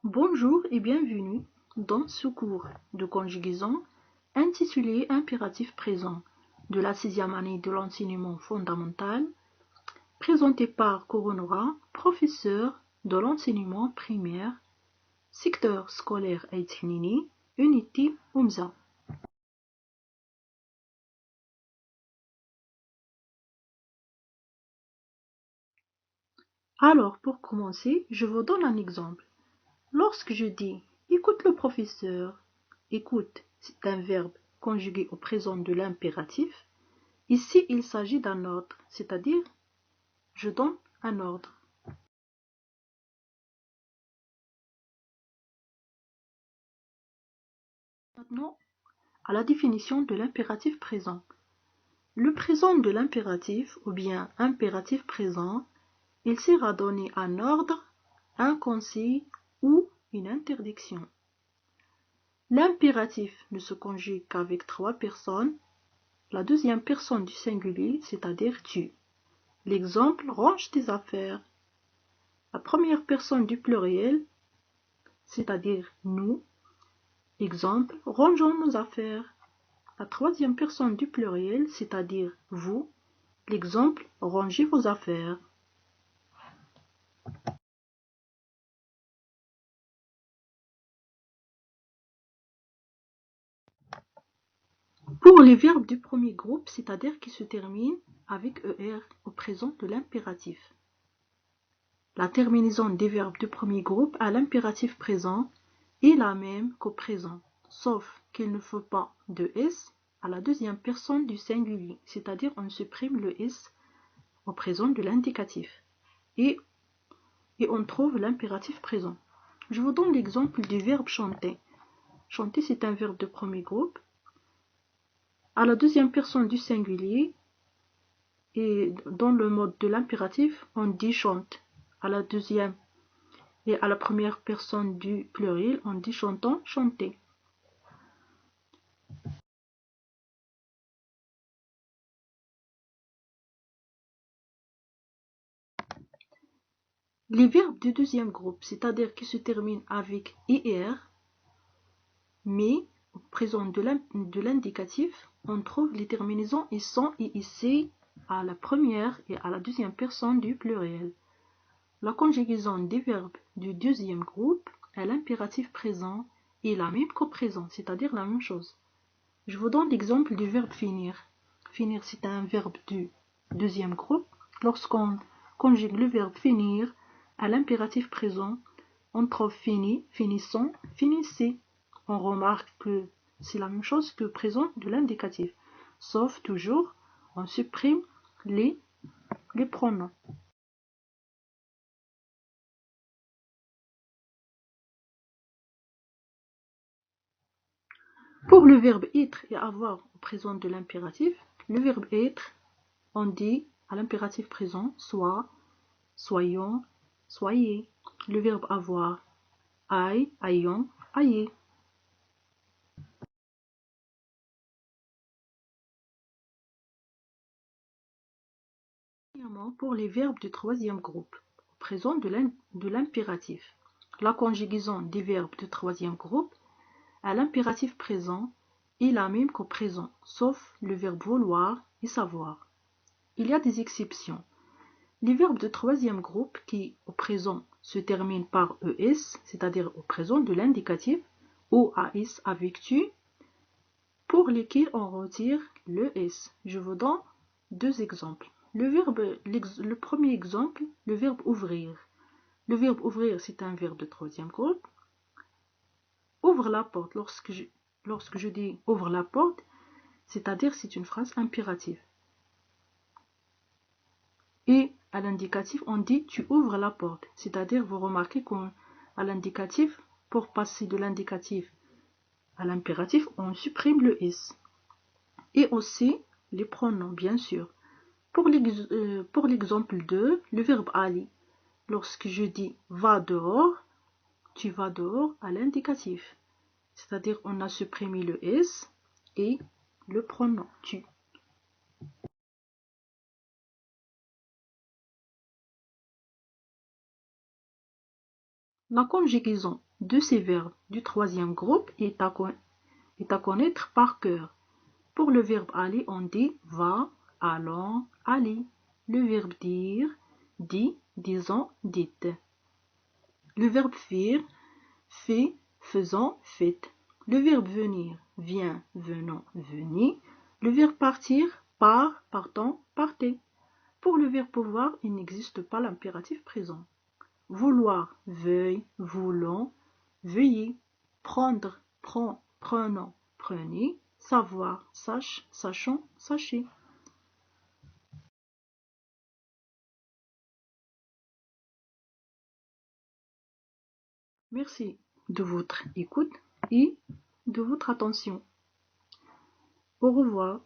Bonjour et bienvenue dans ce cours de conjugaison intitulé Impératif présent de la 6e année de l'enseignement fondamental, présenté par Coronora, professeur de l'enseignement primaire, secteur scolaire Aïtnini, unité Oumza. Alors, pour commencer, je vous donne un exemple. Lorsque je dis « écoute le professeur », écoute, c'est un verbe conjugué au présent de l'impératif. Ici, il s'agit d'un ordre, c'est-à-dire je donne un ordre. Maintenant, à la définition de l'impératif présent. Le présent de l'impératif, ou bien impératif présent, il sert à donner un ordre, un conseil ou une interdiction. L'impératif ne se conjugue qu'avec 3 personnes, la deuxième personne du singulier, c'est-à-dire tu. L'exemple, range tes affaires. La première personne du pluriel, c'est-à-dire nous. Exemple, rangeons nos affaires. La troisième personne du pluriel, c'est-à-dire vous. L'exemple, rangez vos affaires. Pour les verbes du premier groupe, c'est-à-dire qui se terminent avec ER au présent de l'impératif. La terminaison des verbes du premier groupe à l'impératif présent est la même qu'au présent, sauf qu'il ne faut pas de S à la deuxième personne du singulier, c'est-à-dire on supprime le S au présent de l'indicatif. Et on trouve l'impératif présent. Je vous donne l'exemple du verbe chanter. Chanter, c'est un verbe de premier groupe. À la deuxième personne du singulier, et dans le mode de l'impératif, on dit chante. À la deuxième et à la première personne du pluriel, on dit chantant, chanter. Les verbes du deuxième groupe, c'est-à-dire qui se terminent avec IR, mais au présent de l'indicatif, on trouve les terminaisons ISSON et IC à la première et à la deuxième personne du pluriel. La conjugaison des verbes du deuxième groupe à l'impératif présent est la même qu'au présent, c'est-à-dire la même chose. Je vous donne l'exemple du verbe finir. Finir, c'est un verbe du deuxième groupe. Lorsqu'on conjugue le verbe finir à l'impératif présent, on trouve fini, finissons, finissez. On remarque que c'est la même chose que présent de l'indicatif, sauf toujours on supprime les pronoms. Pour le verbe être et avoir au présent de l'impératif, le verbe être, on dit à l'impératif présent soit, soyons, soyez. Le verbe avoir, aille, ayons, ayez. Pour les verbes du troisième groupe, au présent de l'impératif. La conjugaison des verbes du troisième groupe à l'impératif présent est la même qu'au présent, sauf le verbe vouloir et savoir. Il y a des exceptions. Les verbes de troisième groupe qui, au présent, se terminent par ES, c'est-à-dire au présent de l'indicatif, ou AS avec tu, pour lesquels on retire le S. Je vous donne 2 exemples. Le premier exemple, le verbe ouvrir. Le verbe ouvrir, c'est un verbe de troisième groupe. Ouvre la porte. Lorsque je dis ouvre la porte, c'est-à-dire c'est une phrase impérative. Et à l'indicatif, on dit tu ouvres la porte. C'est-à-dire, vous remarquez qu'à l'indicatif, pour passer de l'indicatif à l'impératif, on supprime le S. Et aussi les pronoms, bien sûr. Pour l'exemple 2, le verbe aller. Lorsque je dis va dehors, tu vas dehors à l'indicatif. C'est-à-dire on a supprimé le S et le pronom tu. La conjugaison de ces verbes du troisième groupe est à connaître par cœur. Pour le verbe aller, on dit va, allons, allez. Le verbe dire, dit, disons, dites. Le verbe faire, fait, faisons, faites. Le verbe venir, vient, venons, venez. Le verbe partir, part, partons, partez. Pour le verbe pouvoir, il n'existe pas l'impératif présent. Vouloir, veuille, voulons, veuillez. Prendre, prends, prenons, prenez. Savoir, sache, sachons, sachez. Merci de votre écoute et de votre attention. Au revoir.